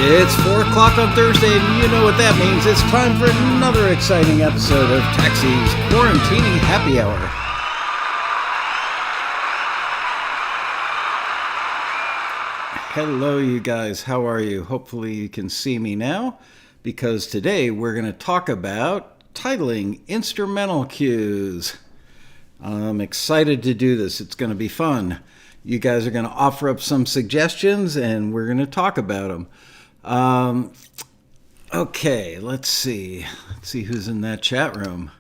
It's 4 o'clock on Thursday, and you know what that means. It's time for another exciting episode of Taxi's Quarantini Happy Hour. Hello, you guys. How are you? Hopefully you can see me now, because today we're going to talk about titling instrumental cues. I'm excited to do this. It's going to be fun. You guys are going to offer up some suggestions, and we're going to talk about them. Okay, let's see. Let's see who's in that chat room.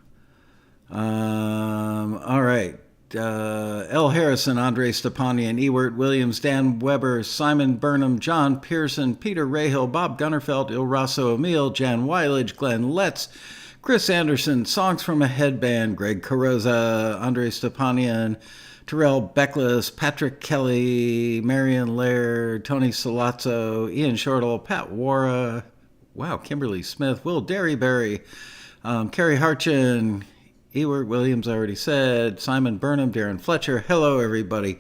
All right. L. Harrison, Andre Stepanian, Ewert Williams, Dan Weber, Simon Burnham, John Pearson, Peter Rahill, Bob Gunnerfeld, Il Rosso Emil, Jan Weilage, Glenn Letts, Chris Anderson, Songs from a Headband, Greg Carroza, Andre Stepanian, Terrell Beckless, Patrick Kelly, Marion Laird, Tony Salazzo, Ian Shortle, Pat Wara, wow, Kimberly Smith, Will Derryberry, Kerry Harchin, Ewert Williams, I already said, Simon Burnham, Darren Fletcher. Hello, everybody.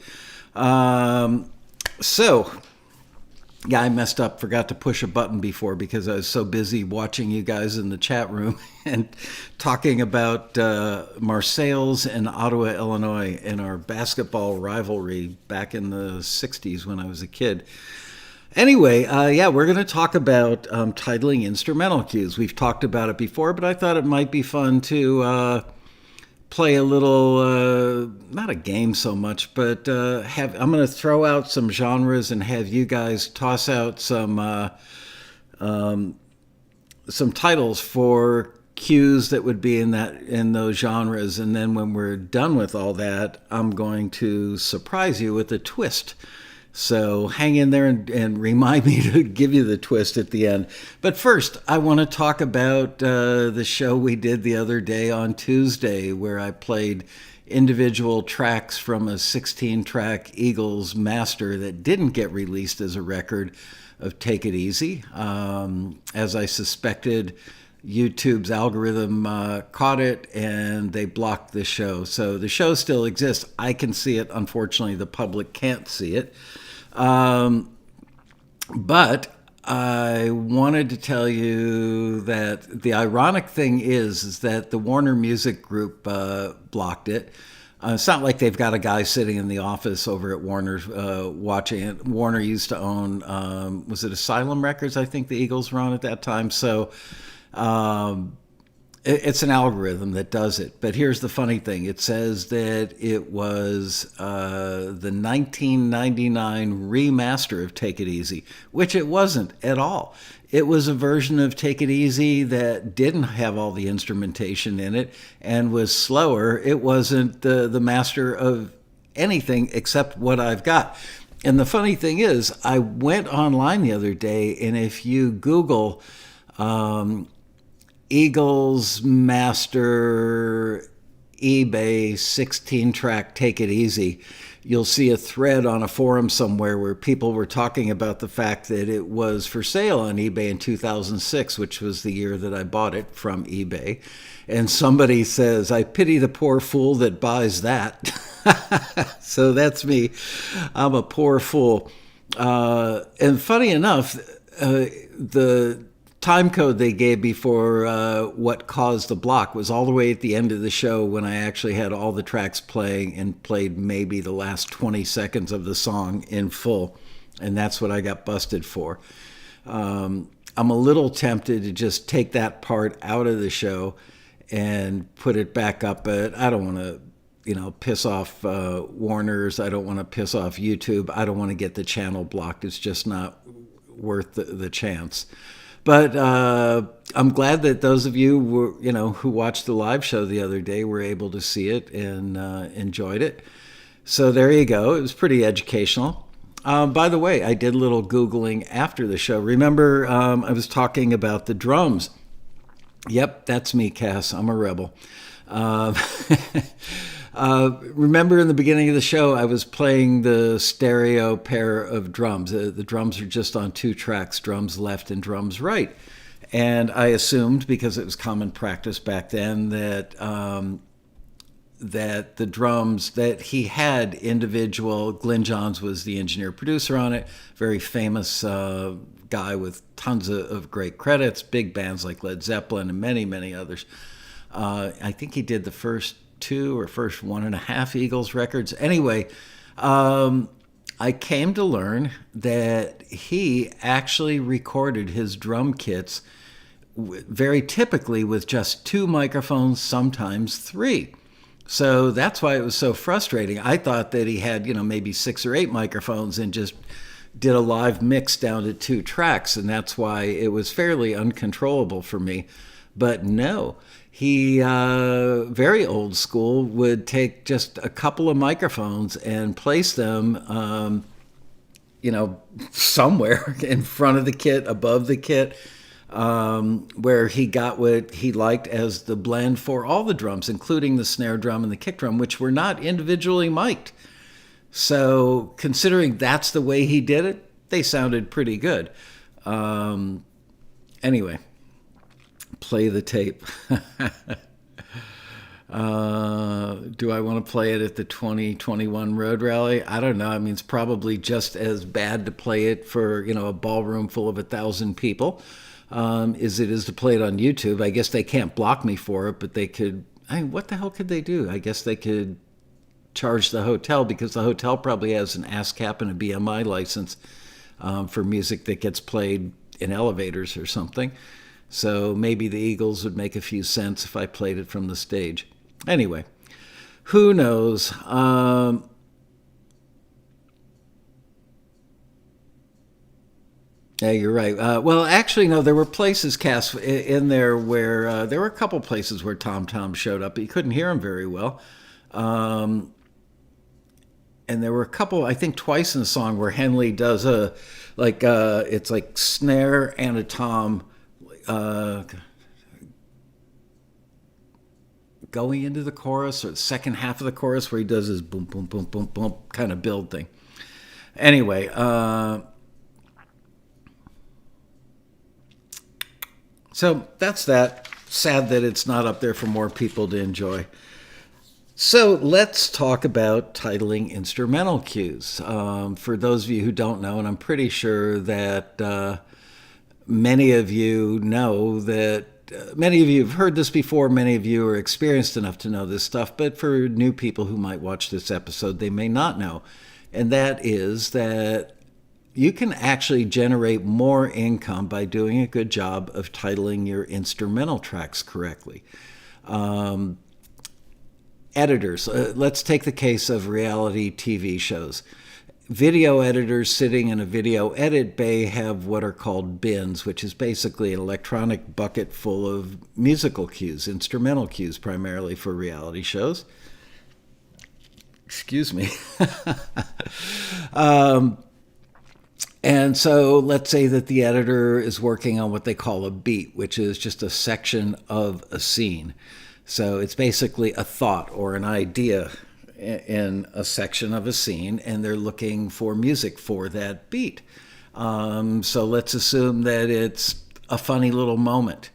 Yeah, I messed up, forgot to push a button before because I was so busy watching you guys in the chat room and talking about Marseilles and Ottawa, Illinois, and our basketball rivalry back in the 60s when I was a kid. Anyway, we're going to talk about titling instrumental cues. We've talked about it before, but I thought it might be fun to play a little, not a game so much, but I'm going to throw out some genres and have you guys toss out some titles for cues that would be in those genres. And then when we're done with all that, I'm going to surprise you with a twist. So hang in there and remind me to give you the twist at the end. But first, I want to talk about the show we did the other day on Tuesday, where I played individual tracks from a 16-track Eagles master that didn't get released as a record of Take It Easy. As I suspected, YouTube's algorithm caught it and they blocked the show. So the show still exists. I can see it. Unfortunately, the public can't see it. But I wanted to tell you that the ironic thing is that the Warner Music Group blocked it. It's not like they've got a guy sitting in the office over at Warner's watching it. Warner used to own, was it Asylum Records? I think the Eagles were on at that time. So it's an algorithm that does it. But here's the funny thing. It says that it was the 1999 remaster of Take It Easy, which it wasn't at all. It was a version of Take It Easy that didn't have all the instrumentation in it and was slower. It wasn't the master of anything except what I've got. And the funny thing is, I went online the other day, and if you Google Eagles Master eBay 16-track Take It Easy, you'll see a thread on a forum somewhere where people were talking about the fact that it was for sale on eBay in 2006, which was the year that I bought it from eBay. And somebody says, I pity the poor fool that buys that. So that's me. I'm a poor fool. And funny enough, the time code they gave me for what caused the block was all the way at the end of the show when I actually had all the tracks playing and played maybe the last 20 seconds of the song in full. And that's what I got busted for. I'm a little tempted to just take that part out of the show and put it back up, but I don't want to piss off Warner's. I don't want to piss off YouTube. I don't want to get the channel blocked. It's just not worth the chance. But I'm glad that those of you who watched the live show the other day were able to see it and enjoyed it. So there you go. It was pretty educational. By the way, I did a little Googling after the show. Remember, I was talking about the drums. Yep, that's me, Cass. I'm a rebel. Remember in the beginning of the show, I was playing the stereo pair of drums. The drums are just on two tracks, drums left and drums right. And I assumed, because it was common practice back then, that that the drums that he had individual. Glyn Johns was the engineer producer on it, very famous guy with tons of great credits, big bands like Led Zeppelin and many, many others. I think he did the first two or first 1.5 Eagles records. Anyway, I came to learn that he actually recorded his drum kits very typically with just 2 microphones, sometimes 3. So that's why it was so frustrating. I thought that he had, maybe 6 or 8 microphones and just did a live mix down to 2 tracks, and that's why it was fairly uncontrollable for me. But no, he, very old school, would take just a couple of microphones and place them, somewhere in front of the kit, above the kit, where he got what he liked as the blend for all the drums, including the snare drum and the kick drum, which were not individually mic'd. So considering that's the way he did it, they sounded pretty good. Anyway, play the tape. Do I want to play it at the 2021 Road Rally? I don't know. I mean, it's probably just as bad to play it for, a ballroom full of 1,000 people as it is to play it on YouTube. I guess they can't block me for it, but they could. What the hell could they do? I guess they could charge the hotel, because the hotel probably has an ASCAP and a BMI license for music that gets played in elevators or something. So maybe the Eagles would make a few cents if I played it from the stage. Anyway, who knows? Yeah, you're right. Well, actually, no, there were places, Cass, in there where there were a couple places where Tom Tom showed up, but you couldn't hear him very well. And there were a couple, I think twice in the song, where Henley does it's like snare and a tom going into the chorus, or the second half of the chorus, where he does his boom, boom, boom, boom, boom kind of build thing. Anyway, so that's that. Sad that it's not up there for more people to enjoy. So let's talk about titling instrumental cues. For those of you who don't know, and I'm pretty sure that many of you know that, many of you have heard this before, many of you are experienced enough to know this stuff, but for new people who might watch this episode, they may not know. And that is that you can actually generate more income by doing a good job of titling your instrumental tracks correctly. Editors, let's take the case of reality TV shows. Video editors sitting in a video edit bay have what are called bins, which is basically an electronic bucket full of musical cues, instrumental cues primarily for reality shows. Excuse me. And so let's say that the editor is working on what they call a beat, which is just a section of a scene. So it's basically a thought or an idea in a section of a scene, and they're looking for music for that beat. So let's assume that it's a funny little moment,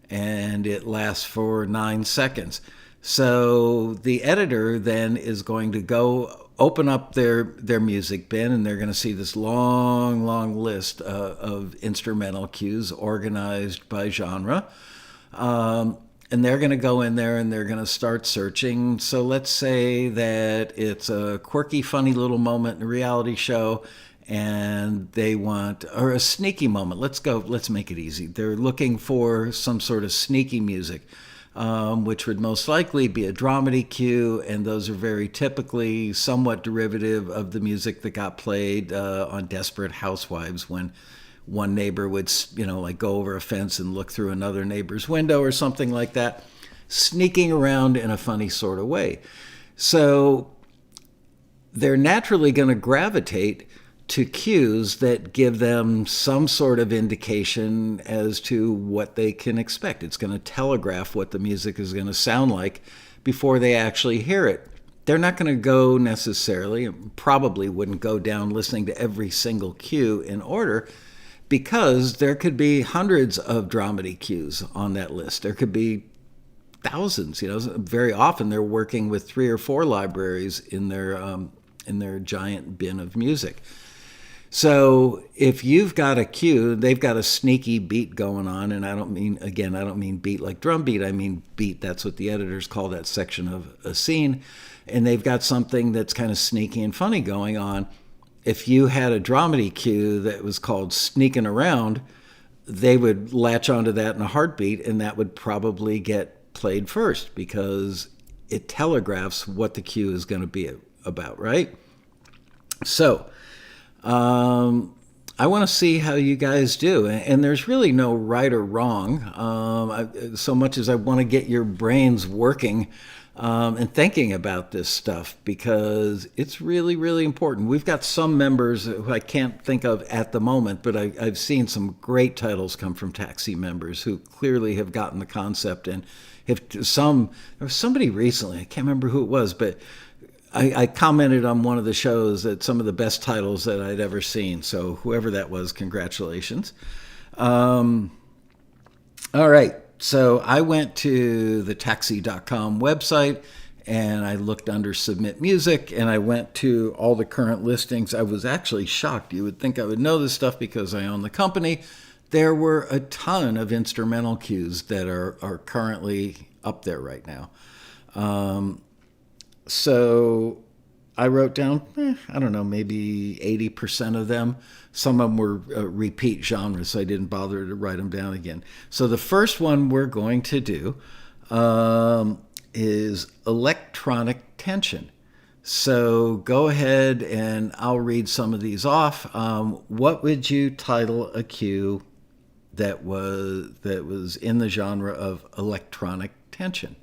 and it lasts for 9 seconds. So the editor then is going to go open up their music bin, and they're going to see this long, long list of instrumental cues organized by genre. And they're going to go in there and they're going to start searching. So let's say that it's a quirky, funny little moment in a reality show, and they want, or a sneaky moment. Let's make it easy. They're looking for some sort of sneaky music, which would most likely be a dramedy cue, and those are very typically somewhat derivative of the music that got played on Desperate Housewives, when one neighbor would, go over a fence and look through another neighbor's window or something like that, sneaking around in a funny sort of way. So they're naturally going to gravitate to cues that give them some sort of indication as to what they can expect. It's going to telegraph what the music is going to sound like before they actually hear it. They're not going to go necessarily, probably wouldn't go down listening to every single cue in order, because there could be hundreds of dramedy cues on that list. There could be thousands. Very often they're working with 3 or 4 libraries in their giant bin of music. So if you've got a cue, they've got a sneaky beat going on, and I don't mean beat like drum beat. I mean beat. That's what the editors call that section of a scene, and they've got something that's kind of sneaky and funny going on. If you had a dramedy cue that was called Sneaking Around, they would latch onto that in a heartbeat, and that would probably get played first because it telegraphs what the cue is going to be about, right? So I want to see how you guys do. And there's really no right or wrong, so much as I want to get your brains working and thinking about this stuff, because it's really, really important. We've got some members who I can't think of at the moment, but I've seen some great titles come from Taxi members who clearly have gotten the concept. And there was somebody recently, I can't remember who it was, but I commented on one of the shows that some of the best titles that I'd ever seen. So whoever that was, congratulations. All right. So I went to the taxi.com website and I looked under Submit Music and I went to all the current listings. I was actually shocked. You would think I would know this stuff because I own the company. There were a ton of instrumental cues that are currently up there right now. So I wrote down, I don't know, maybe 80% of them. Some of them were repeat genres, so I didn't bother to write them down again. So the first one we're going to do is electronic tension. So go ahead and I'll read some of these off. What would you title a cue that was in the genre of electronic tension?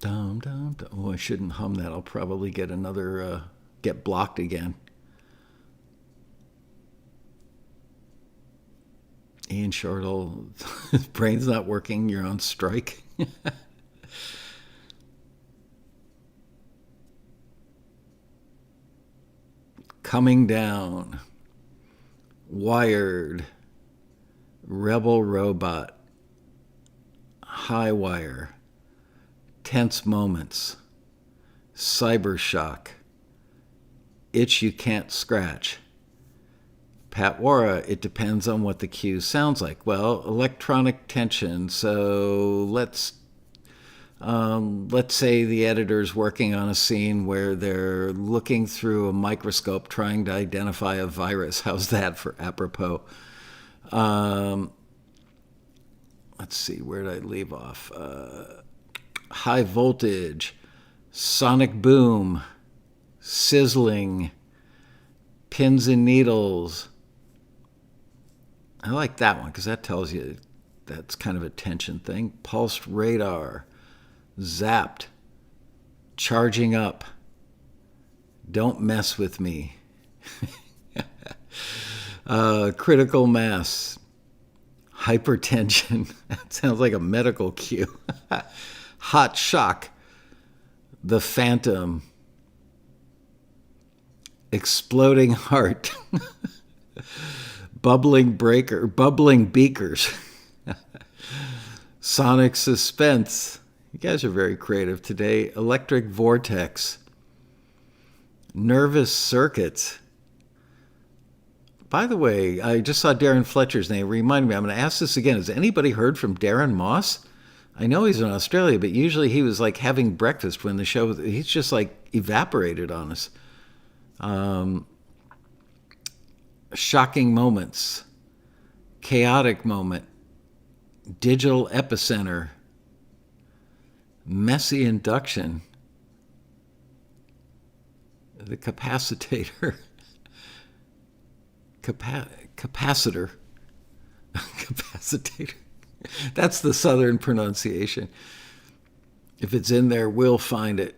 Dum, dum, dum. Oh, I shouldn't hum that. I'll probably get get blocked again. Ian Shortle, his brain's not working. You're on strike. Coming Down. Wired. Rebel Robot. High Wire. Tense Moments, Cybershock, Itch You Can't Scratch, Pat Wara, It Depends on What the Cue Sounds Like. Well, electronic tension, so let's say the editor's working on a scene where they're looking through a microscope trying to identify a virus. How's that for apropos? Let's see, where did I leave off? High Voltage, Sonic Boom, Sizzling, Pins and Needles. I like that one because that tells you that's kind of a tension thing. Pulsed Radar, Zapped, Charging Up, Don't Mess With Me, Critical Mass, Hypertension. That sounds like a medical cue. Hot Shock, The Phantom, Exploding Heart, Bubbling Beakers, Sonic Suspense. You guys are very creative today. Electric Vortex, Nervous Circuits. By the way, I just saw Darren Fletcher's name. Remind me, I'm going to ask this again. Has anybody heard from Darren Moss? I know he's in Australia, but usually he was like having breakfast when the show, he's just like evaporated on us. Shocking Moments, Chaotic Moment, Digital Epicenter, Messy Induction, The Capacitator, Capacitor, Capacitator. That's the Southern pronunciation. If it's in there, we'll find it.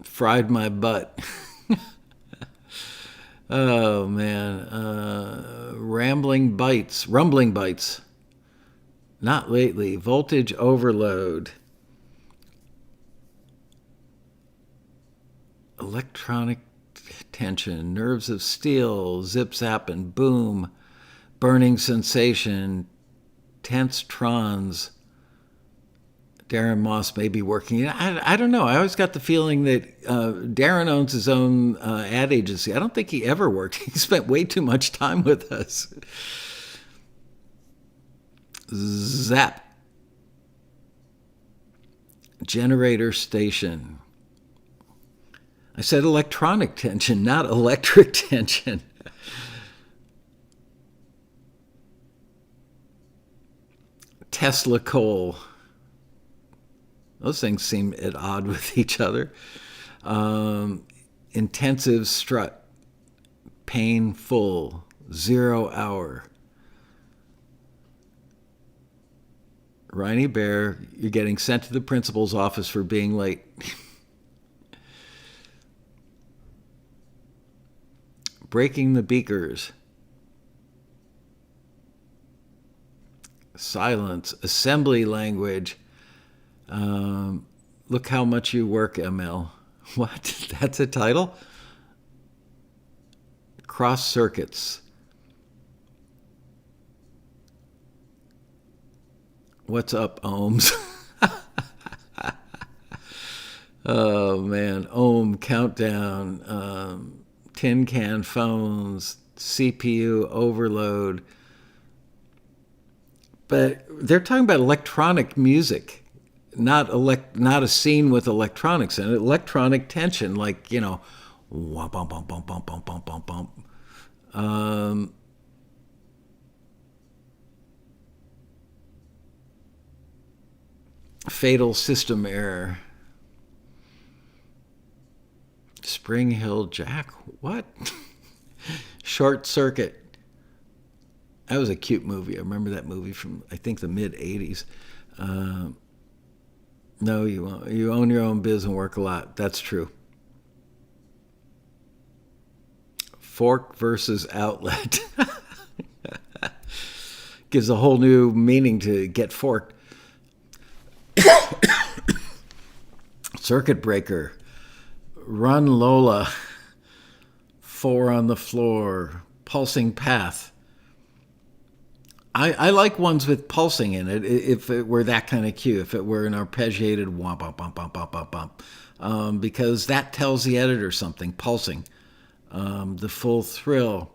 Fried my butt. Oh, man. Rumbling bites. Not lately. Voltage overload. Electronic tension, nerves of steel, zip zap and boom, burning sensation, tense trons. Darren Moss may be working. I don't know. I always got the feeling that Darren owns his own ad agency. I don't think he ever worked. He spent way too much time with us. Zap. Generator station. I said electronic tension, not electric tension. Tesla coal. Those things seem at odds with each other. Intensive strut. Painful. 0 hour. Riney Bear, you're getting sent to the principal's office for being late. Breaking the beakers. Silence. Assembly language. Look how much you work, ML. What? That's a title? Cross circuits. What's up, ohms? Oh, man. Ohm countdown. Tin can phones. CPU overload. But they're talking about electronic music, not a scene with electronics in it. Electronic tension, like, you know, womp, bump, bump, bump, bump, bump, bump, bump, bump. Fatal system error. Spring Hill Jack. What? Short Circuit. That was a cute movie. I remember that movie from, I think, the mid-'80s. No, you won't. You own your own biz and work a lot. That's true. Fork versus outlet. Gives a whole new meaning to get forked. Circuit breaker. Run Lola. 4 on the floor. Pulsing path. I like ones with pulsing in it, if it were that kind of cue, if it were an arpeggiated womp, bump, bump, bump, bump, bump, bump. Because that tells the editor something, pulsing. The full thrill.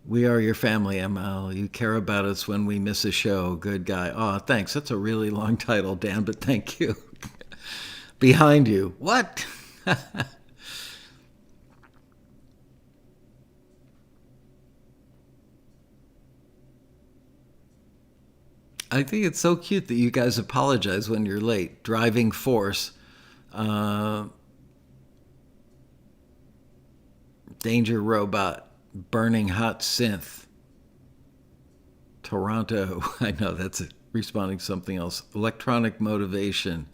We are your family, ML. You care about us when we miss a show. Good guy. Oh, thanks. That's a really long title, Dan, but thank you. Behind you. What? I think it's so cute that you guys apologize when you're late. Driving force. Danger robot. Burning hot synth. Toronto. I know that's responding to something else. Electronic motivation.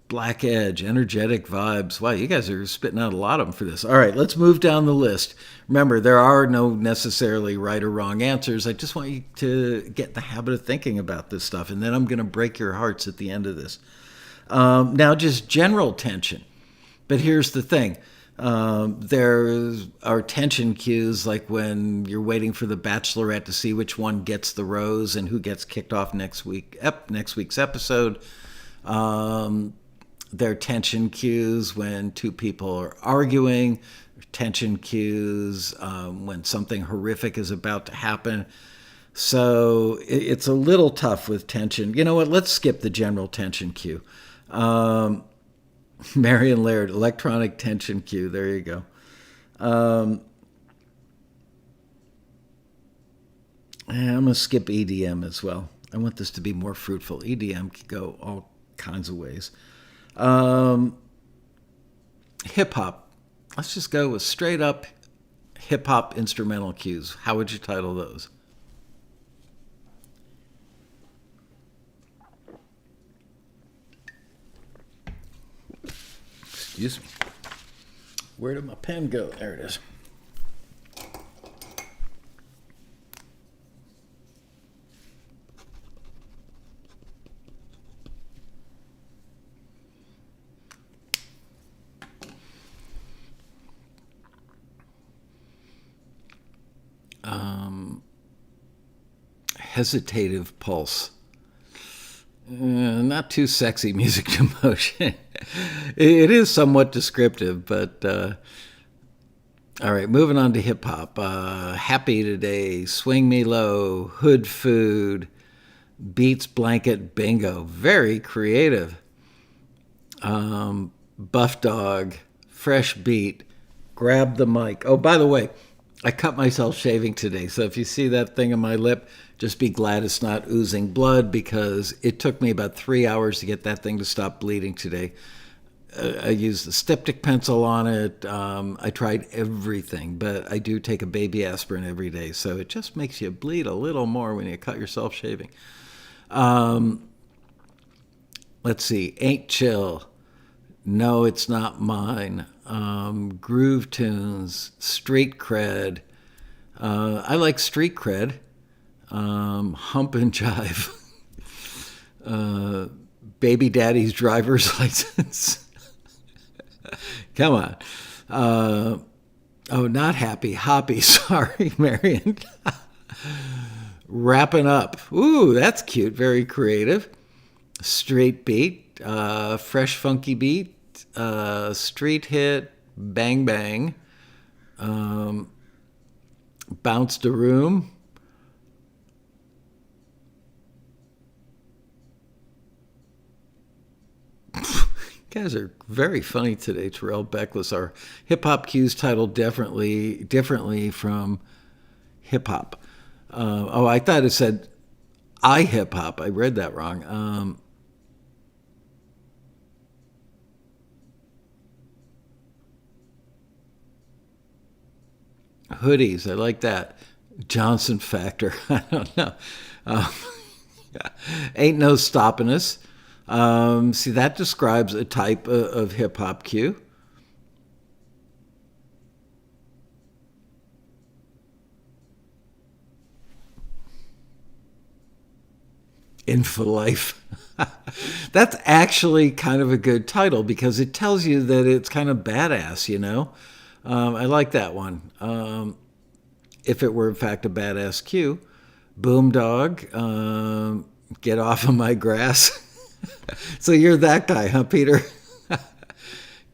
Black Edge, energetic vibes. Wow, you guys are spitting out a lot of them for this. All right, let's move down the list. Remember, there are no necessarily right or wrong answers. I just want you to get in the habit of thinking about this stuff, and then I'm going to break your hearts at the end of this. Now, just general tension. But here's the thing. There are tension cues, like when you're waiting for the Bachelorette to see which one gets the rose and who gets kicked off next week's episode. There are tension cues when two people are arguing, tension cues when something horrific is about to happen. So it's a little tough with tension. You know what? Let's skip the general tension cue. Marion Laird, electronic tension cue. There you go. I'm going to skip EDM as well. I want this to be more fruitful. EDM can go all kinds of ways. Hip-hop. Let's just go with straight-up hip-hop instrumental cues. How would you title those? Excuse me. Where did my pen go? There it is. hesitative pulse. Not too sexy music to motion. It is somewhat descriptive, but all right, moving on to hip hop. Happy Today, Swing Me Low, Hood Food, Beats Blanket Bingo. Very creative. Buff Dog, Fresh Beat, Grab the Mic. Oh, by the way, I cut myself shaving today, so if you see that thing on my lip, just be glad it's not oozing blood, because it took me about 3 hours to get that thing to stop bleeding today. I used the styptic pencil on it. I tried everything, but I do take a baby aspirin every day, so it just makes you bleed a little more when you cut yourself shaving. Let's see. Ain't Chill. No, It's Not Mine. Groove Tunes. Street Cred. I like Street Cred. Hump and Jive. Baby Daddy's Driver's License. Come on. Not Happy. Hoppy. Sorry, Marion. Wrapping Up. Ooh, that's cute. Very creative. Straight Beat. Fresh Funky Beat. Street Hit. Bang Bang. Bounce the Room. You guys are very funny today, Terrell Beckless. Our hip-hop cues titled differently from hip-hop. I thought it said I hip-hop. I read that wrong. Hoodies, I like that. Johnson Factor, I don't know. Ain't No Stopping Us. See, that describes a type of hip-hop cue. In for Life. That's actually kind of a good title, because it tells you that it's kind of badass, you know? I like that one. If it were, in fact, a badass cue. Boomdog. Get Off of My Grass. So you're that guy, huh, Peter?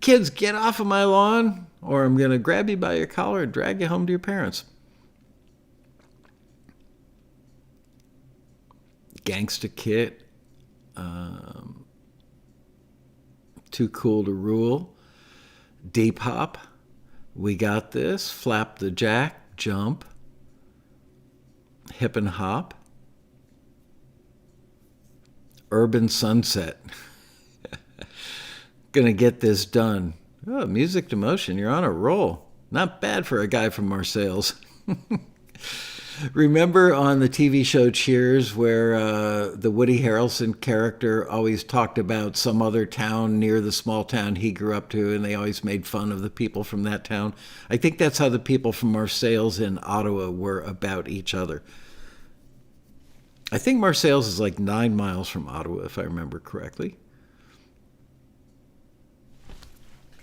Kids, get off of my lawn, or I'm going to grab you by your collar and drag you home to your parents. Gangsta Kid. Too Cool to Rule. Deep Hop. We Got This. Flap the Jack. Jump. Hip and Hop. Urban Sunset. Gonna Get This Done. Oh, Music to Motion. You're on a roll. Not bad for a guy from Marseilles. Remember on the TV show Cheers, where the Woody Harrelson character always talked about some other town near the small town he grew up to, and they always made fun of the people from that town? I think that's how the people from Marseilles and Ottawa were about each other. I think Marseilles is like 9 miles from Ottawa, if I remember correctly.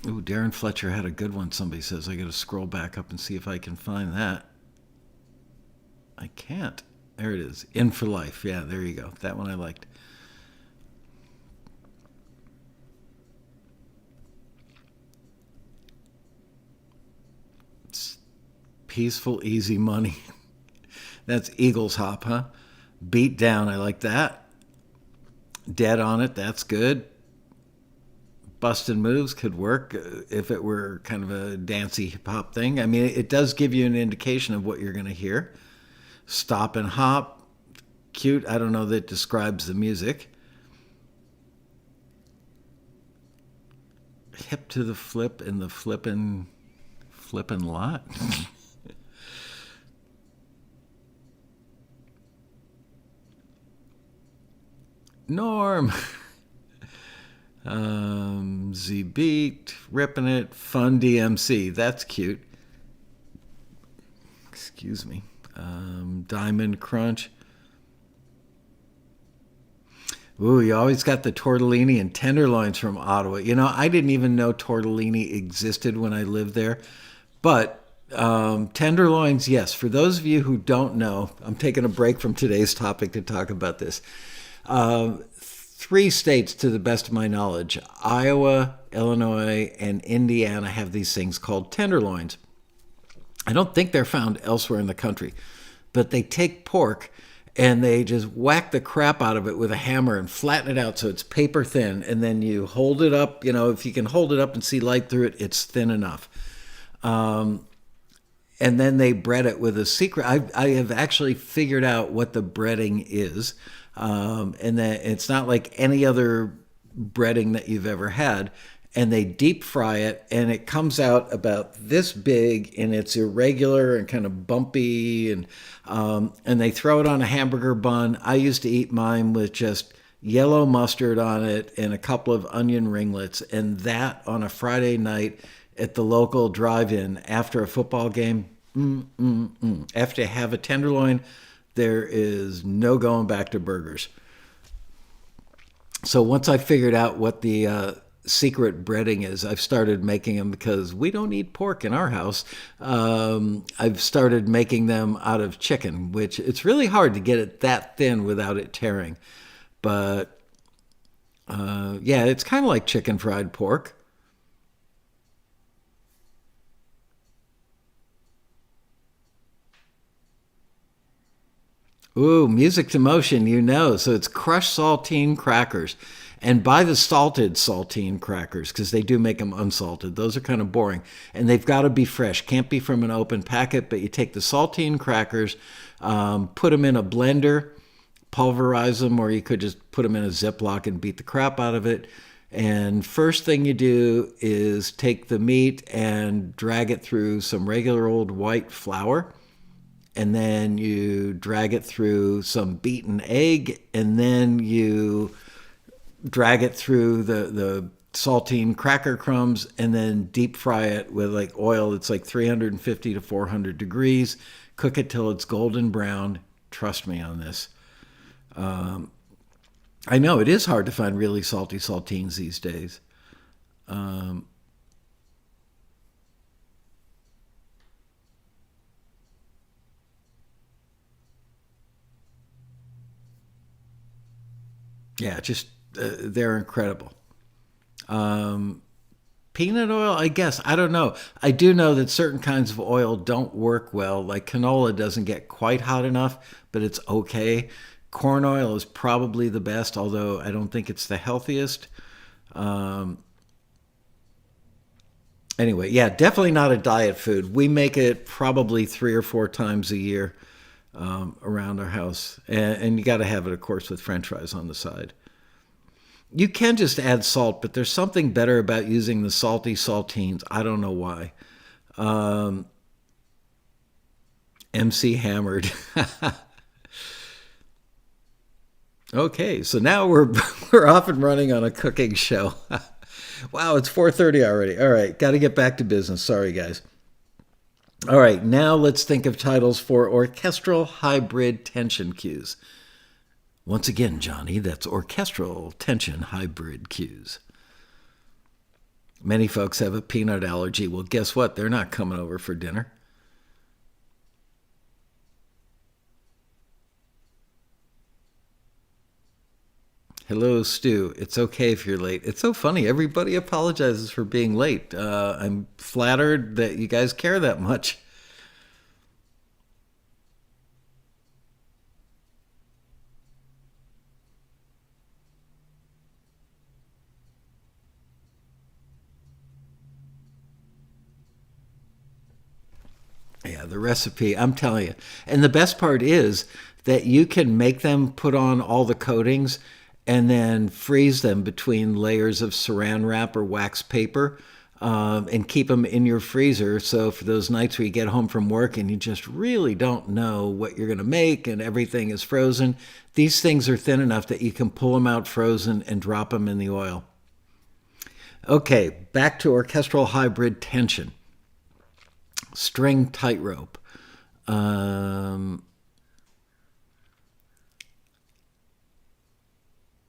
Ooh, Darren Fletcher had a good one, somebody says. I got to scroll back up and see if I can find that. I can't. There it is. In for Life. Yeah, there you go. That one I liked. It's Peaceful, Easy Money. That's Eagles Hop, huh? Beat Down. I like that. Dead on It. That's good. Bustin' Moves could work if it were kind of a dancey hip-hop thing. I mean, it does give you an indication of what you're going to hear. Stop and Hop. Cute. I don't know that describes the music. Hip to the Flip and the flippin' lot. Norm. Z Beat, Ripping It, Fun DMC. That's cute. Excuse me. Diamond Crunch. Ooh, you always got the tortellini and tenderloins from Ottawa. You know, I didn't even know tortellini existed when I lived there. But Tenderloins, yes. For those of you who don't know, I'm taking a break from today's topic to talk about this. Three states, to the best of my knowledge, Iowa, Illinois, and Indiana, have these things called tenderloins. I don't think they're found elsewhere in the country, but they take pork and they just whack the crap out of it with a hammer and flatten it out so it's paper thin. And then you hold it up. You know, if you can hold it up and see light through it, it's thin enough. And then they bread it with a secret. I have actually figured out what the breading is, and that it's not like any other breading that you've ever had. And they deep fry it, and it comes out about this big, and it's irregular and kind of bumpy, and they throw it on a hamburger bun. I used to eat mine with just yellow mustard on it and a couple of onion ringlets, and that on a Friday night at the local drive-in after a football game. After you have a tenderloin, there is no going back to burgers. So once I figured out what the secret breading is, I've started making them because we don't eat pork in our house. I've started making them out of chicken, which it's really hard to get it that thin without it tearing. But yeah, it's kind of like chicken fried pork. Ooh, music to motion, you know. So it's crushed saltine crackers. And buy the salted saltine crackers because they do make them unsalted. Those are kind of boring. And they've got to be fresh. Can't be from an open packet, but you take the saltine crackers, put them in a blender, pulverize them, or you could just put them in a Ziploc and beat the crap out of it. And first thing you do is take the meat and drag it through some regular old white flour. And then you drag it through some beaten egg, and then you drag it through the saltine cracker crumbs, and then deep fry it with like oil. It's like 350 to 400 degrees. Cook it till it's golden brown. Trust me on this. I know it is hard to find really salty saltines these days. Yeah, just they're incredible. Peanut oil, I guess. I don't know. I do know that certain kinds of oil don't work well. Like canola doesn't get quite hot enough, but it's okay. Corn oil is probably the best, although I don't think it's the healthiest. Um, anyway, yeah, definitely not a diet food. We make it probably 3 or 4 times a year around our house. And you got to have it, of course, with French fries on the side. You can just add salt, but there's something better about using the salty saltines. I don't know why. Um, MC Hammered. Okay, so now we're we're off and running on a cooking show. Wow, it's 4:30 already. All right, got to get back to business. Sorry, guys. All right, now let's think of titles for orchestral hybrid tension cues. Once again, Johnny, that's orchestral tension hybrid cues. Many folks have a peanut allergy. Well, guess what? They're not coming over for dinner. Hello, Stu. It's okay if you're late. It's so funny. Everybody apologizes for being late. I'm flattered that you guys care that much. Yeah, the recipe, I'm telling you. And the best part is that you can make them put on all the coatings and then freeze them between layers of saran wrap or wax paper, and keep them in your freezer. So for those nights where you get home from work and you just really don't know what you're going to make and everything is frozen, these things are thin enough that you can pull them out frozen and drop them in the oil. Okay, back to orchestral hybrid tension. String tightrope. Um,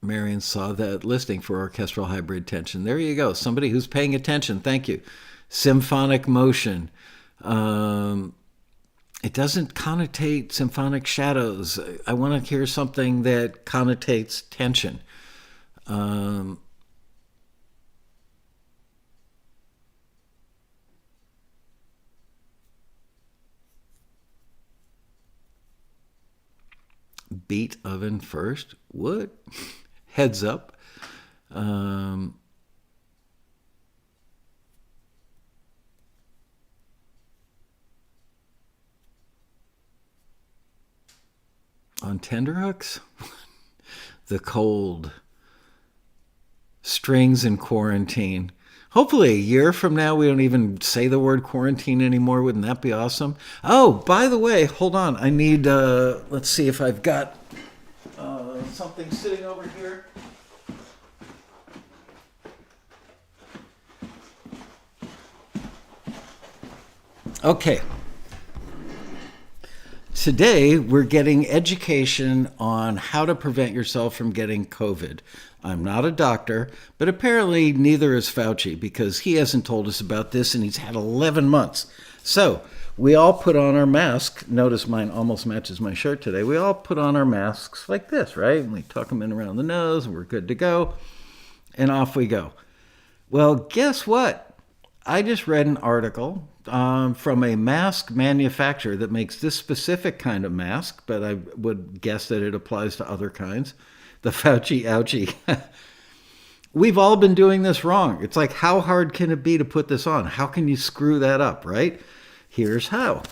Marion saw that listing for orchestral hybrid tension. There you go. Somebody who's paying attention. Thank you. Symphonic motion. It doesn't connotate symphonic shadows. I want to hear something that connotates tension. Beat oven first. What? Heads up. On tenterhooks? The cold. Strings in quarantine. Hopefully a year from now we don't even say the word quarantine anymore. Wouldn't that be awesome? Oh, by the way, hold on. I need, let's see if I've got something sitting over here. Okay. Today, we're getting education on how to prevent yourself from getting COVID. I'm not a doctor, but apparently neither is Fauci because he hasn't told us about this and he's had 11 months. So, we all put on our mask. Notice mine almost matches my shirt today. We all put on our masks like this, right? And we tuck them in around the nose and we're good to go. And off we go. Well, guess what? I just read an article from a mask manufacturer that makes this specific kind of mask, but I would guess that it applies to other kinds. The Fauci ouchie. We've all been doing this wrong. It's like, how hard can it be to put this on? How can you screw that up, right? Here's how.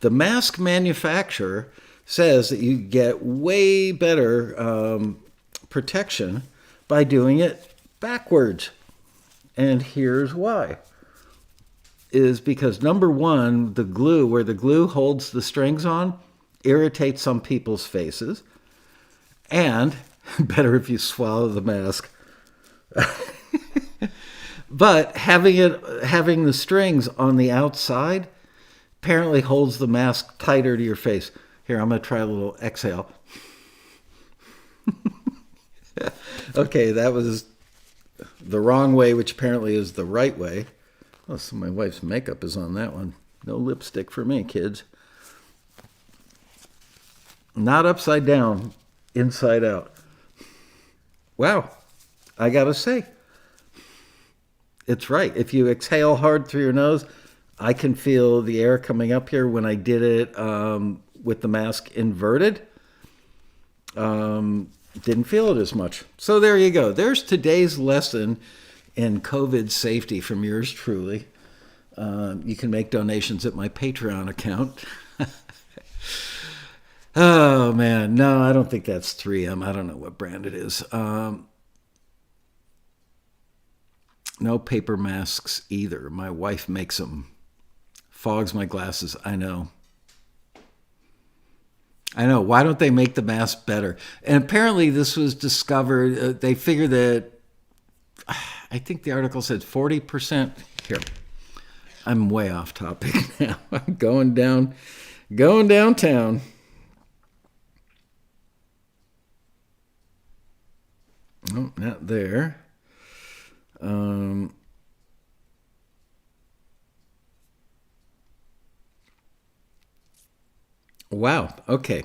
The mask manufacturer says that you get way better protection by doing it backwards. And here's why. Is because number one, the glue, where the glue holds the strings on, irritates some people's faces. And better if you swallow the mask. But having the strings on the outside apparently holds the mask tighter to your face. Here, I'm going to try a little exhale. Okay, that was the wrong way, which apparently is the right way. Oh, so my wife's makeup is on that one. No lipstick for me, kids. Not upside down, inside out. Wow, I gotta say, it's right. If you exhale hard through your nose, I can feel the air coming up here. When I did it with the mask inverted, didn't feel it as much. So there you go. There's today's lesson in COVID safety from yours truly. You can make donations at my Patreon account. Oh, man. No, I don't think that's 3M. I don't know what brand it is. No paper masks either. My wife makes them. Fogs my glasses. I know. Why don't they make the mask better? And apparently this was discovered. They figured that, I think the article said 40%. Here, I'm way off topic now. I'm going downtown. Oh, not there. Wow. Okay.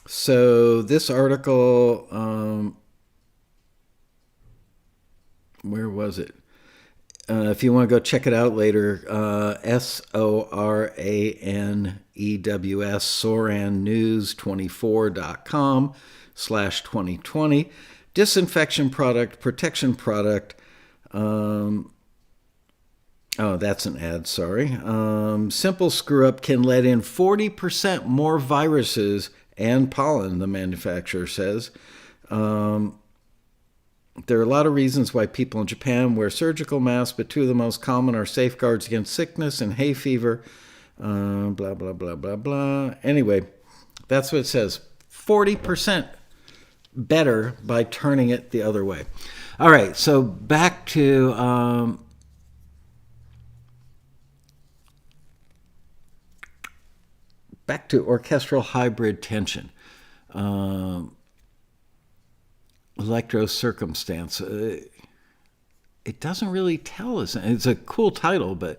So this article, where was it? If you want to go check it out later, SORANEWS, SoranNews24.com/2020. Disinfection product, protection product. Oh, that's an ad, sorry. Simple screw up can let in 40% more viruses and pollen, the manufacturer says. There are a lot of reasons why people in Japan wear surgical masks, but two of the most common are safeguards against sickness and hay fever. Blah, blah, blah, blah, blah. Anyway, that's what it says. 40% better by turning it the other way. All right, so back to orchestral hybrid tension. Electrocircumstance. It doesn't really tell us. It's a cool title, but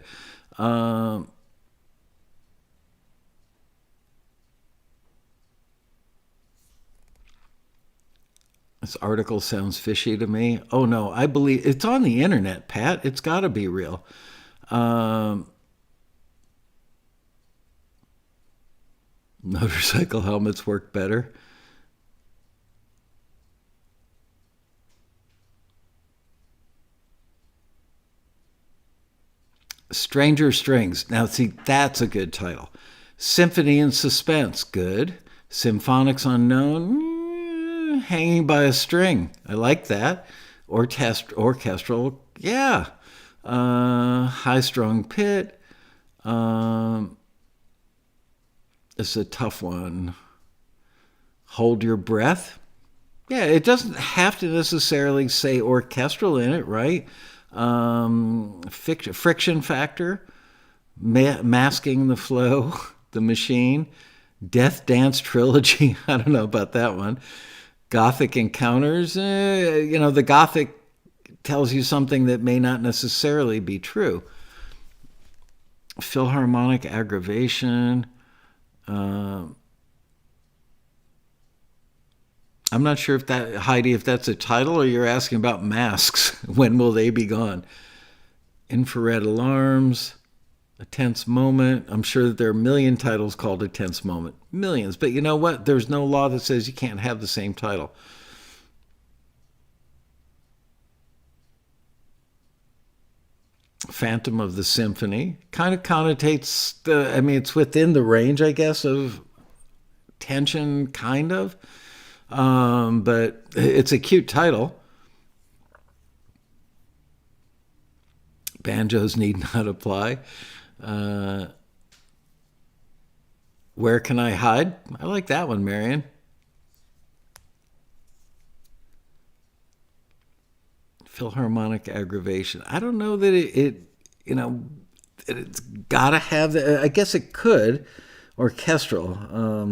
This article sounds fishy to me. Oh no, I believe it's on the internet, Pat. It's got to be real. Motorcycle helmets work better. Stranger Strings. Now, see, that's a good title. Symphony in Suspense. Good. Symphonics Unknown. Hanging by a String. I like that. Orchestral. Yeah. High Strung Pit. It's a tough one. Hold Your Breath. Yeah, it doesn't have to necessarily say orchestral in it, right? Friction Factor, Masking the Flow, The Machine, Death Dance Trilogy. I don't know about that one. Gothic Encounters. The Gothic tells you something that may not necessarily be true. Philharmonic Aggravation. I'm not sure if that, Heidi, if that's a title or you're asking about masks. When will they be gone? Infrared Alarms, A Tense Moment. I'm sure that there are a million titles called A Tense Moment. Millions. But you know what? There's no law that says you can't have the same title. Phantom of the Symphony. Kind of connotates it's within the range, I guess, of tension, kind of. But it's a cute title. Banjos Need Not Apply. Where Can I Hide? I like that one, Marion. Philharmonic Aggravation. I don't know that it's got to have the, I guess it could. Orchestral,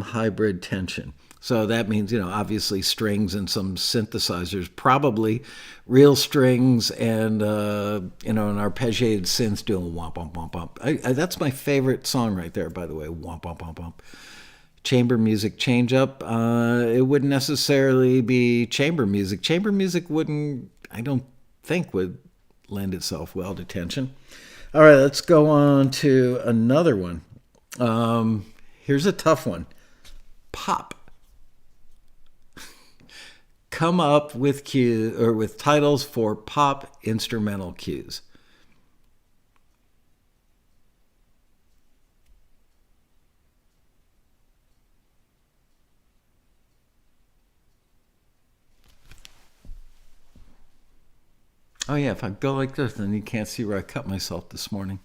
hybrid tension. So that means, obviously strings and some synthesizers, probably real strings and, an arpeggiated synth doing womp, womp, womp, womp. That's my favorite song right there, by the way, womp, womp, womp, womp. Chamber music change up. It wouldn't necessarily be chamber music. Chamber music I don't think would lend itself well to tension. All right, let's go on to another one. Here's a tough one. Pop. Come up with with titles for pop instrumental cues. Oh yeah, if I go like this, then you can't see where I cut myself this morning.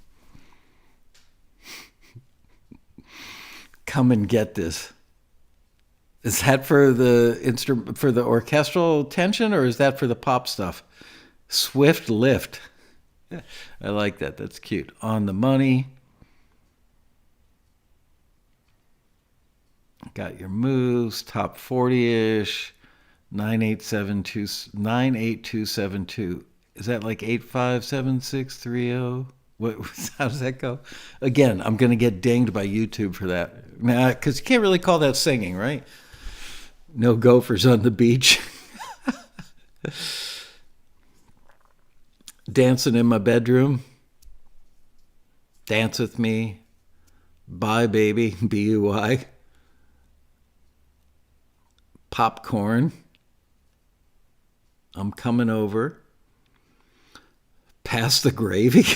Come and Get This. Is that for the orchestral tension, or is that for the pop stuff? Swift Lift. I like that. That's cute. On the Money. Got Your Moves. Top 40-ish. 98272. Is that like 857630? How does that go? Again, I'm going to get dinged by YouTube for that. Because you can't really call that singing, right? No gophers on the beach. Dancing in My Bedroom. Dance With Me. Bye Baby, B-U-Y. Popcorn. I'm Coming Over. Pass the Gravy.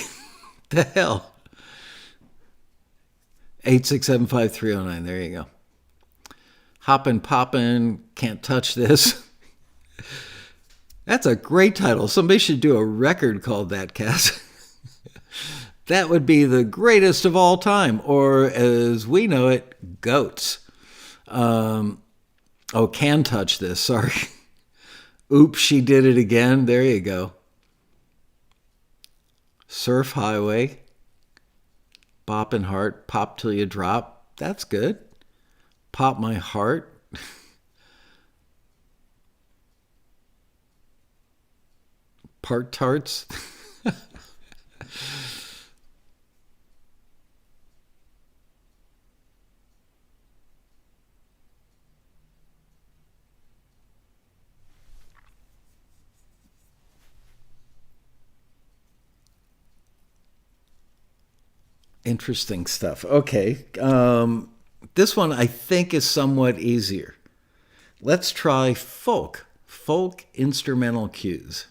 The hell. 8675309. There you go. Hoppin' Poppin', Can't Touch This. That's a great title. Somebody should do a record called that, Cass. That would be the greatest of all time, or as we know it, GOATs. Can Touch This, sorry. Oops, She Did It Again. There you go. Surf Highway. Boppin' Heart. Pop Till You Drop. That's good. Pop My Heart. Part Tarts. Interesting stuff. Okay. This one I think is somewhat easier. Let's try folk. Folk instrumental cues.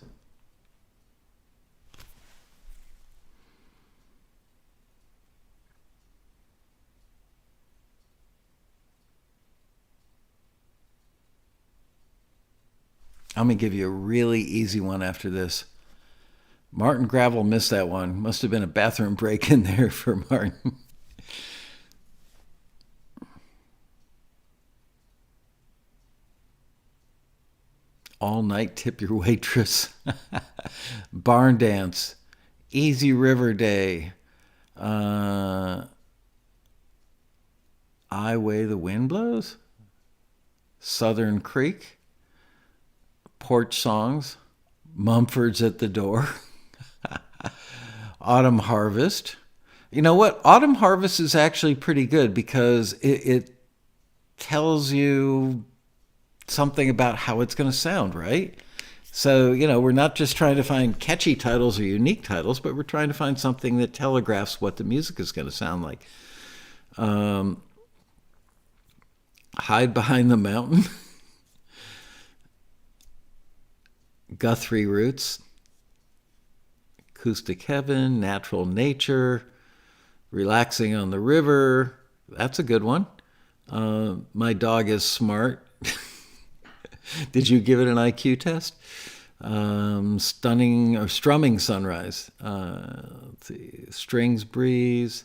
I'm going to give you a really easy one after this. Martin Gravel missed that one. Must have been a bathroom break in there for Martin. All Night Tip Your Waitress. Barn Dance. Easy River Day. I Way the Wind Blows. Southern Creek. Porch Songs. Mumford's at the Door. Autumn Harvest. You know what? Autumn Harvest is actually pretty good because it tells you something about how it's going to sound, right? So, we're not just trying to find catchy titles or unique titles, but we're trying to find something that telegraphs what the music is going to sound like. Hide Behind the Mountain. Guthrie Roots. Acoustic Heaven. Natural Nature. Relaxing on the River. That's a good one. My Dog is Smart. Did you give it an IQ test? Strumming Sunrise. Let's see. Strings Breeze.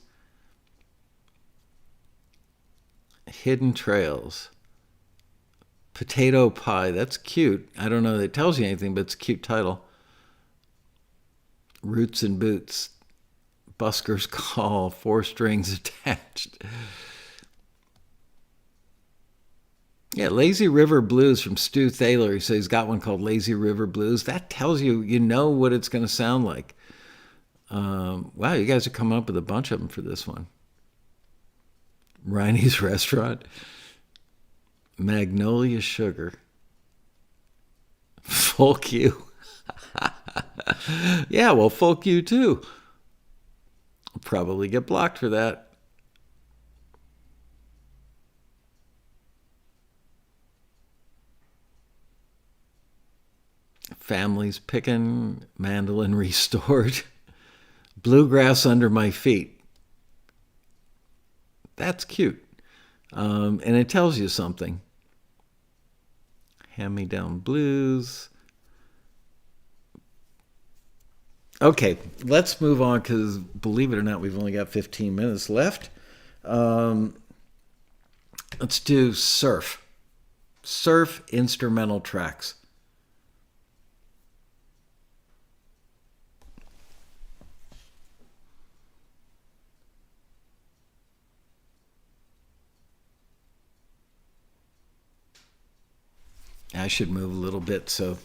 Hidden Trails. Potato Pie. That's cute. I don't know that it tells you anything, but it's a cute title. Roots and Boots. Busker's Call. Four Strings Attached. Yeah, Lazy River Blues from Stu Thaler. He says he's got one called Lazy River Blues. That tells you, what it's going to sound like. Wow, you guys are coming up with a bunch of them for this one. Riney's Restaurant. Magnolia Sugar. Folk You. Yeah, well, Folk You too. I'll probably get blocked for that. Families Pickin', Mandolin Restored. Bluegrass Under My Feet. That's cute. And it tells you something. Hand Me Down Blues. Okay, let's move on because, believe it or not, we've only got 15 minutes left. Let's do surf. Surf instrumental tracks. I should move a little bit so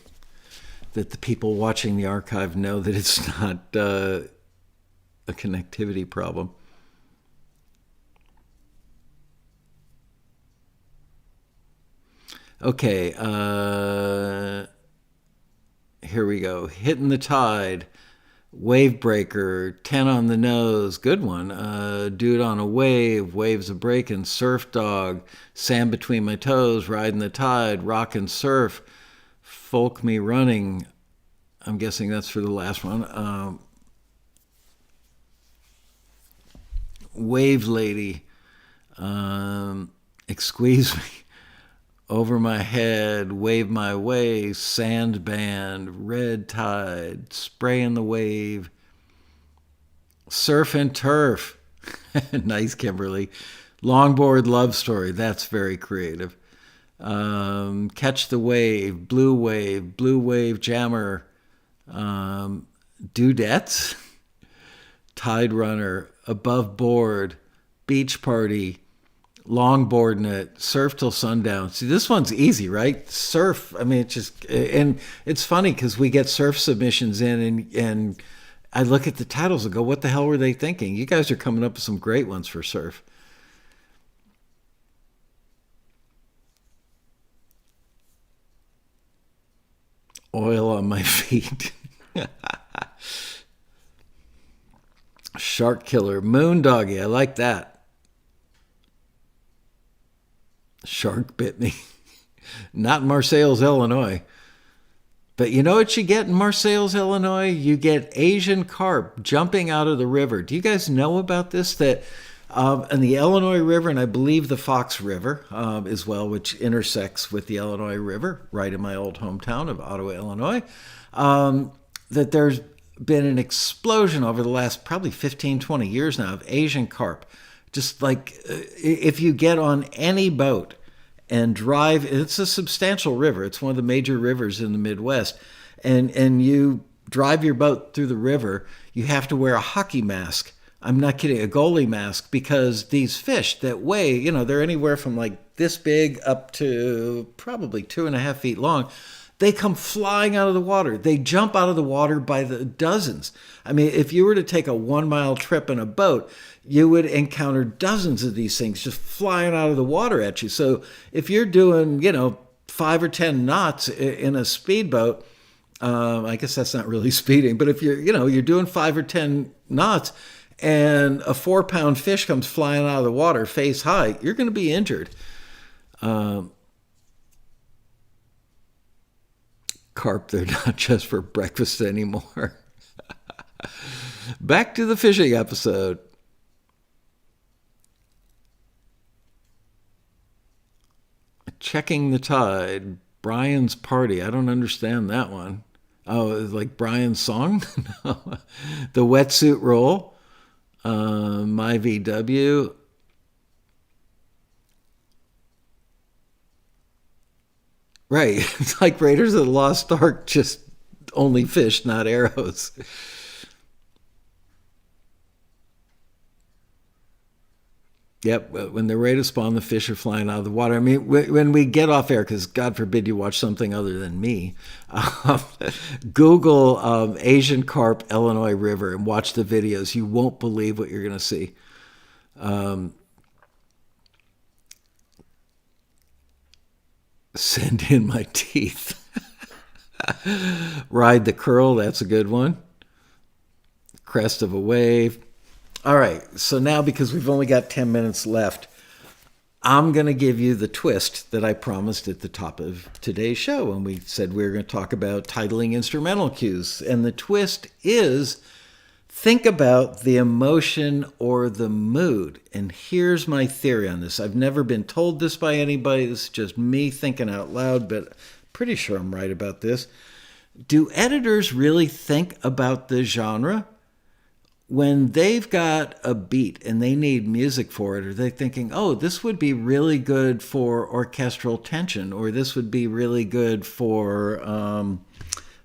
that the people watching the archive know that it's not a connectivity problem. Okay, here we go. Hitting the Tide, Wave Breaker, 10 on the Nose, good one. Dude on a Wave, Waves a Breakin', Surf Dog, Sand Between My Toes, Riding the Tide, Rock and Surf, Folk Me Running. I'm guessing that's for the last one. Wave Lady, Excuse Me, Over My Head, Wave My Way, Sand Band, Red Tide, Spray in the Wave, Surf and Turf. Nice, Kimberly. Longboard Love Story. That's very creative. Catch the Wave, Blue Wave Jammer, Dudettes, Tide Runner, Above Board, Beach Party, Longboarding It, Surf Till Sundown. See, this one's easy, right? Surf. I mean, it's just, and it's funny because we get surf submissions in, and I look at the titles and go, what the hell were they thinking? You guys are coming up with some great ones for surf. Oil on My Feet. Shark Killer, Moondoggy. I like that. Shark bit me. Not in Marseilles, Illinois. But you know what you get in Marseilles, Illinois? You get Asian carp jumping out of the river. Do you guys know about this? That in the Illinois River, and I believe the Fox River as well, which intersects with the Illinois River, right in my old hometown of Ottawa, Illinois, that there's been an explosion over the last probably 15, 20 years now of Asian carp. Just like if you get on any boat and drive, it's a substantial river. It's one of the major rivers in the Midwest. And you drive your boat through the river, you have to wear a hockey mask. I'm not kidding, a goalie mask, because these fish that weigh, they're anywhere from like this big up to probably 2.5 feet long. They come flying out of the water. They jump out of the water by the dozens. I mean, if you were to take a 1-mile trip in a boat, you would encounter dozens of these things just flying out of the water at you. So if you're doing, 5 or 10 knots in a speedboat, I guess that's not really speeding, but if you're doing 5 or 10 knots and a 4-pound fish comes flying out of the water face high, you're going to be injured. Carp, they're not just for breakfast anymore. Back to the fishing episode. Checking the Tide, Brian's Party. I don't understand that one. Oh, like Brian's song? No. The Wetsuit Roll, My VW. Right. It's like Raiders of the Lost Ark, just only fish, not arrows. Yep, when they're ready to spawn, the fish are flying out of the water. I mean, when we get off air, because God forbid you watch something other than me, Google Asian carp, Illinois River, and watch the videos. You won't believe what you're going to see. Send in my teeth. Ride the curl, that's a good one. Crest of a wave. All right, so now because we've only got 10 minutes left, I'm going to give you the twist that I promised at the top of today's show when we said we were going to talk about titling instrumental cues. And the twist is think about the emotion or the mood. And here's my theory on this. I've never been told this by anybody. This is just me thinking out loud, but pretty sure I'm right about this. Do editors really think about the genre? When they've got a beat and they need music for it, are they thinking, oh, this would be really good for orchestral tension, or this would be really good for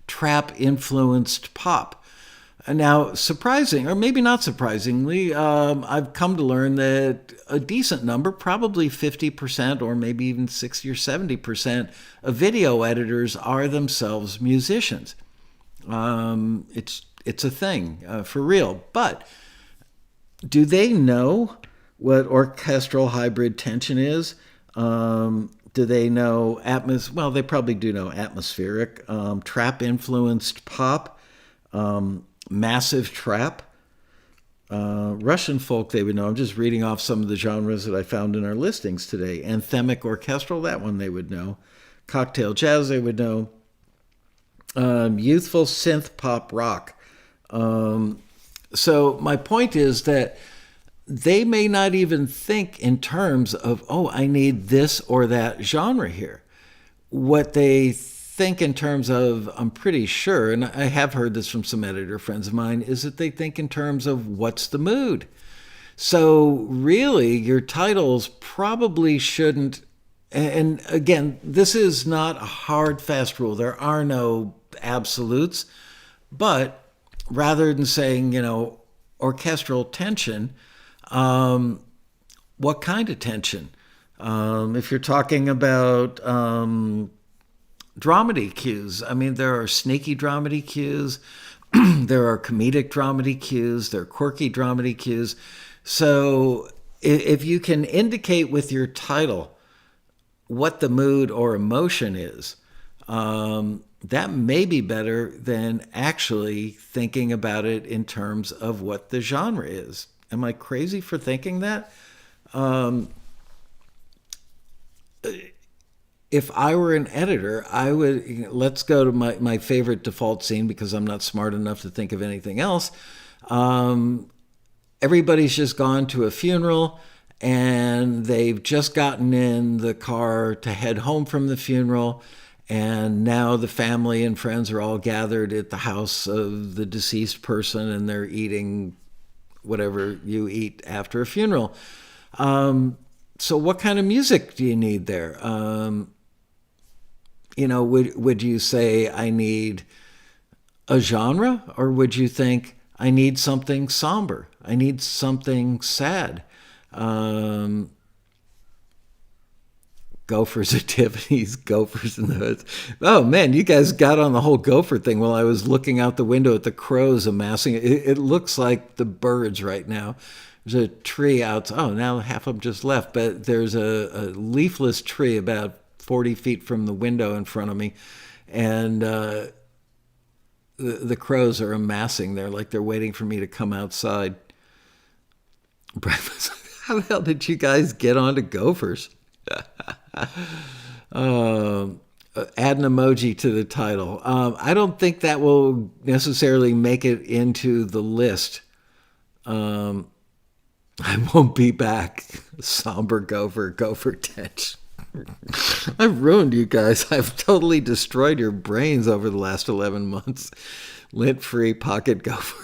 trap-influenced pop? Now, surprising, or maybe not surprisingly, I've come to learn that a decent number, probably 50% or maybe even 60 or 70% of video editors are themselves musicians. It's a thing, for real. But do they know what orchestral hybrid tension is? Do they know well, they probably do know atmospheric, trap-influenced pop, massive trap. Russian folk, they would know. I'm just reading off some of the genres that I found in our listings today. Anthemic orchestral, that one they would know. Cocktail jazz, they would know. Youthful synth pop rock. So my point is that they may not even think in terms of, oh, I need this or that genre here. What they think in terms of, I'm pretty sure, and I have heard this from some editor friends of mine, is that they think in terms of what's the mood. So really, your titles probably shouldn't, and again, this is not a hard, fast rule. There are no absolutes, but rather than saying, orchestral tension, what kind of tension? If you're talking about dramedy cues, I mean, there are sneaky dramedy cues, there are comedic dramedy cues, there are quirky dramedy cues. So if you can indicate with your title what the mood or emotion is, that may be better than actually thinking about it in terms of what the genre is. Am I crazy for thinking that? If I were an editor, I would, let's go to my favorite default scene because I'm not smart enough to think of anything else. Everybody's just gone to a funeral and they've just gotten in the car to head home from the funeral. And now the family and friends are all gathered at the house of the deceased person and they're eating whatever you eat after a funeral. So what kind of music do you need there? Would you say I need a genre, or would you think I need something somber? I need something sad. Gophers at Tiffany's, gophers in the hoods. Oh man, you guys got on the whole gopher thing while I was looking out the window at the crows amassing. It looks like the birds right now. There's a tree out. Oh, now half of them just left, but there's a leafless tree about 40 feet from the window in front of me, and the crows are amassing there like they're waiting for me to come outside. Breakfast. How the hell did you guys get onto gophers? Add an emoji to the title. I don't think that will necessarily make it into the list. I won't be back. Somber gopher tench. I've ruined you guys. I've totally destroyed your brains over the last 11 months. Lint-free pocket gopher.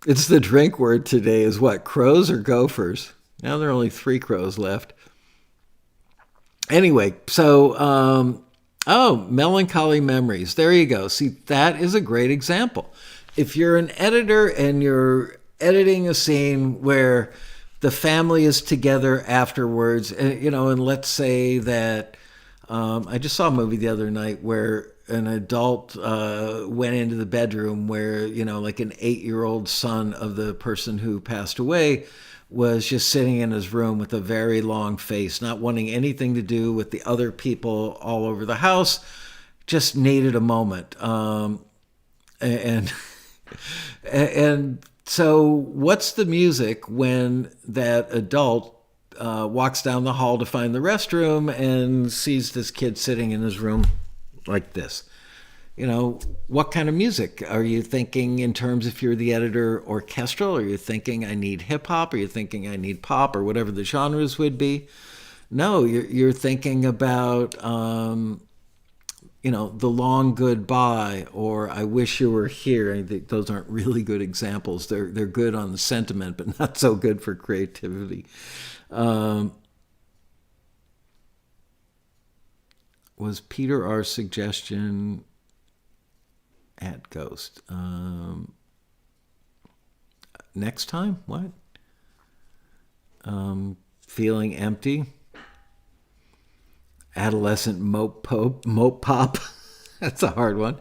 It's the drink word today is what? Crows or gophers? Now there are only 3 crows left. Anyway, so, melancholy memories. There you go. See, that is a great example. If you're an editor and you're editing a scene where the family is together afterwards, and let's say that I just saw a movie the other night where an adult went into the bedroom where, like an 8-year-old son of the person who passed away was just sitting in his room with a very long face, not wanting anything to do with the other people all over the house, just needed a moment. And so what's the music when that adult walks down the hall to find the restroom and sees this kid sitting in his room like this? What kind of music? Are you thinking in terms, if you're the editor, orchestral? Are you thinking I need hip hop? Are you thinking I need pop, or whatever the genres would be? No, you're thinking about, The Long Goodbye, or I Wish You Were Here. I think those aren't really good examples. They're good on the sentiment, but not so good for creativity. Was Peter our suggestion at Ghost? Next time? What? Feeling empty? Adolescent mope pop? That's a hard one.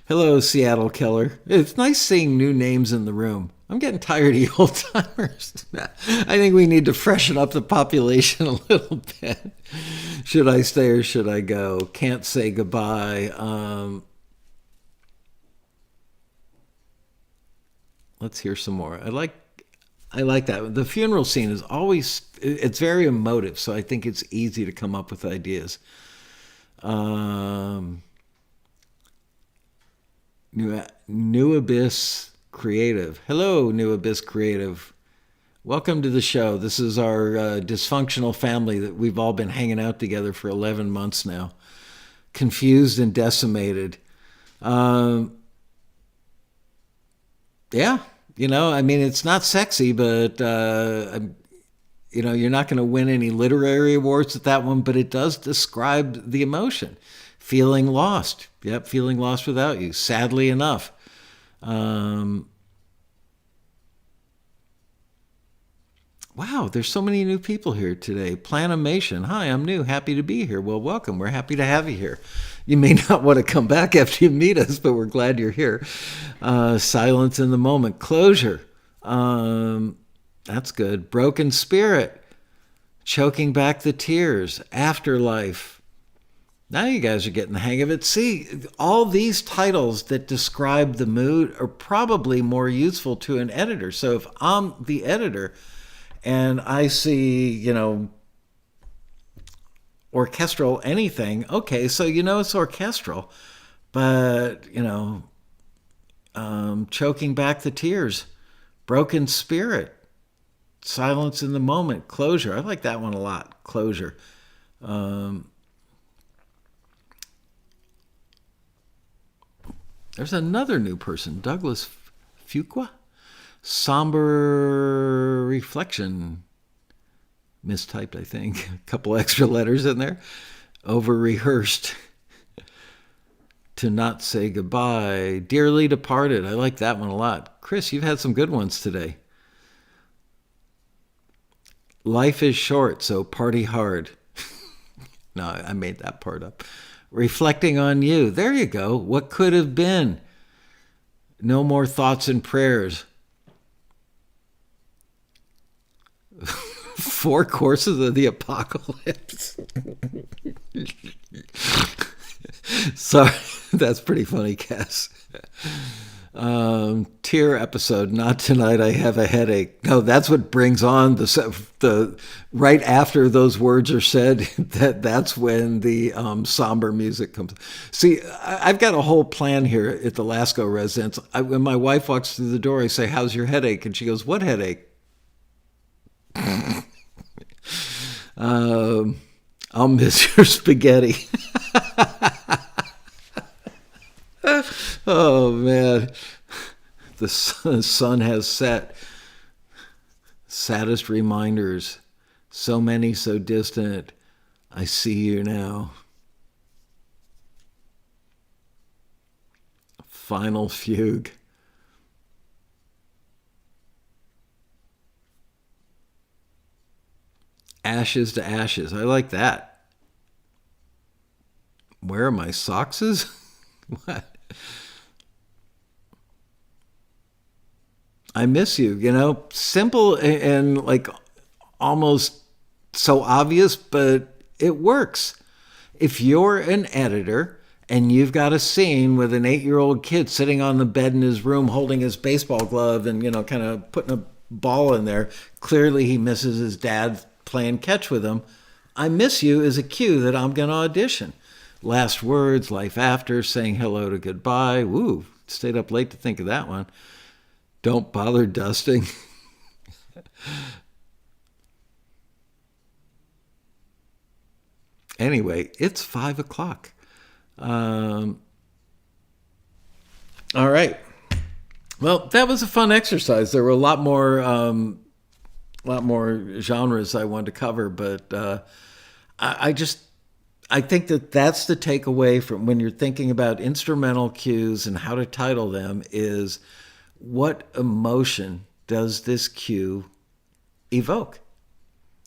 Hello, Seattle Killer. It's nice seeing new names in the room. I'm getting tired of you old timers. I think we need to freshen up the population a little bit. Should I stay or should I go? Can't say goodbye. Let's hear some more. I like that. The funeral scene is always, it's very emotive, so I think it's easy to come up with ideas. New Abyss Creative. Hello, New Abyss Creative. Welcome to the show. This is our dysfunctional family that we've all been hanging out together for 11 months now. Confused and decimated. Yeah, it's not sexy, but, you're not going to win any literary awards with that one, but it does describe the emotion. Feeling lost. Yep, feeling lost without you, sadly enough. Wow, there's so many new people here today. Planimation. Hi, I'm new. Happy to be here. Well, welcome. We're happy to have you here. You may not want to come back after you meet us, but we're glad you're here. Silence in the Moment. Closure. That's good. Broken Spirit. Choking Back the Tears, Afterlife. Now you guys are getting the hang of it. See, all these titles that describe the mood are probably more useful to an editor. So if I'm the editor and I see, orchestral anything, okay, so it's orchestral. But, Choking Back the Tears, Broken Spirit, Silence in the Moment, Closure. I like that one a lot, Closure. There's another new person, Douglas Fuqua. Somber Reflection. Mistyped, I think. A couple extra letters in there. Over-rehearsed. To Not Say Goodbye. Dearly Departed. I like that one a lot. Chris, you've had some good ones today. Life is Short, so Party Hard. No, I made that part up. Reflecting on You. There you go. What Could Have Been. No More Thoughts and Prayers. 4 Courses of the Apocalypse. Sorry, that's pretty funny, Cass. Tear episode, Not Tonight, I Have a Headache. No, that's what brings on the right after those words are said, that's when the somber music comes. See, I've got a whole plan here at the Lasco residence. When my wife walks through the door, I say, how's your headache? And she goes, what headache? I'll miss your spaghetti. Oh, man. The sun has set. Saddest reminders. So many, so distant. I see you now. Final fugue. Ashes to Ashes. I like that. Where are my sockses? What? I miss you, simple and like almost so obvious, but it works. If you're an editor and you've got a scene with an 8-year-old kid sitting on the bed in his room holding his baseball glove and, kind of putting a ball in there, clearly he misses his dad playing catch with him. I Miss You is a cue that I'm going to audition. Last Words, Life After, Saying Hello to Goodbye. Woo, stayed up late to think of that one. Don't Bother Dusting. Anyway, it's 5 o'clock. All right. Well, that was a fun exercise. There were a lot more genres I wanted to cover, but I think that's the takeaway from when you're thinking about instrumental cues and how to title them is what emotion does this cue evoke?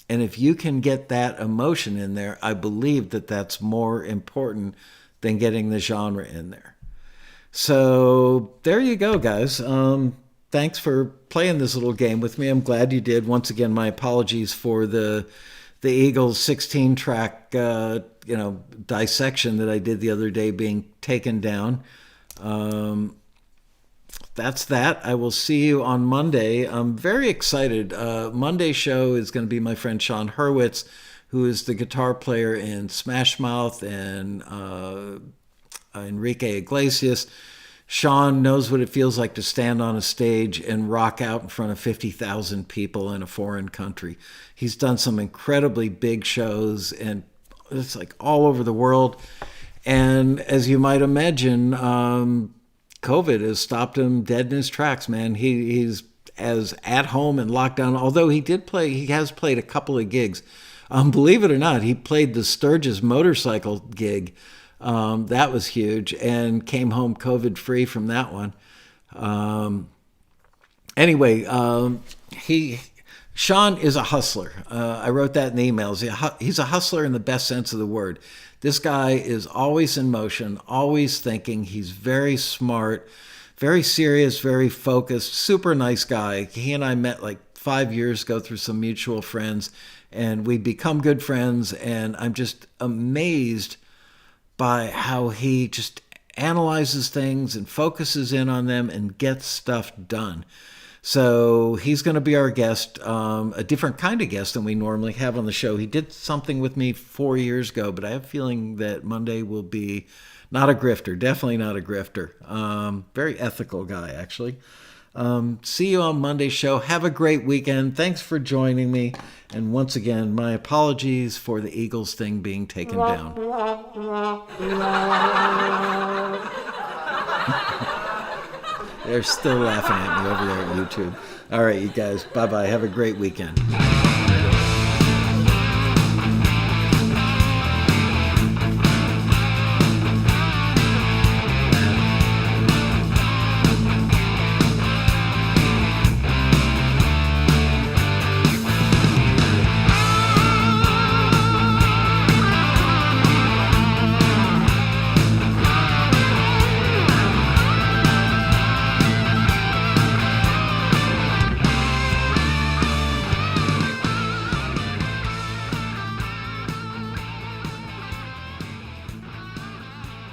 And if you can get that emotion in there, I believe that that's more important than getting the genre in there. So there you go, guys. Thanks for playing this little game with me. I'm glad you did. Once again, my apologies for the Eagles 16-track dissection that I did the other day being taken down. That's that. I will see you on Monday. I'm very excited. Monday's show is going to be my friend Sean Hurwitz, who is the guitar player in Smash Mouth and Enrique Iglesias. Sean knows what it feels like to stand on a stage and rock out in front of 50,000 people in a foreign country. He's done some incredibly big shows, and it's like all over the world. And as you might imagine, COVID has stopped him dead in his tracks, man. He's as at home and locked down, although he has played a couple of gigs. Believe it or not, he played the Sturgis motorcycle gig. That was huge, and came home COVID-free from that one. Anyway, Sean is a hustler. I wrote that in the emails. He's a hustler in the best sense of the word. This guy is always in motion, always thinking. He's very smart, very serious, very focused, super nice guy. He and I met like 5 years ago through some mutual friends, and we become good friends. And I'm just amazed by how he just analyzes things and focuses in on them and gets stuff done. So he's going to be our guest, a different kind of guest than we normally have on the show. He did something with me 4 years ago, but I have a feeling that Monday will be not a grifter, definitely not a grifter. Very ethical guy, actually. See you on Monday's show. Have a great weekend. Thanks for joining me. And once again, my apologies for the Eagles thing being taken down. They're still laughing at me over there at YouTube. All right, you guys. Bye-bye. Have a great weekend.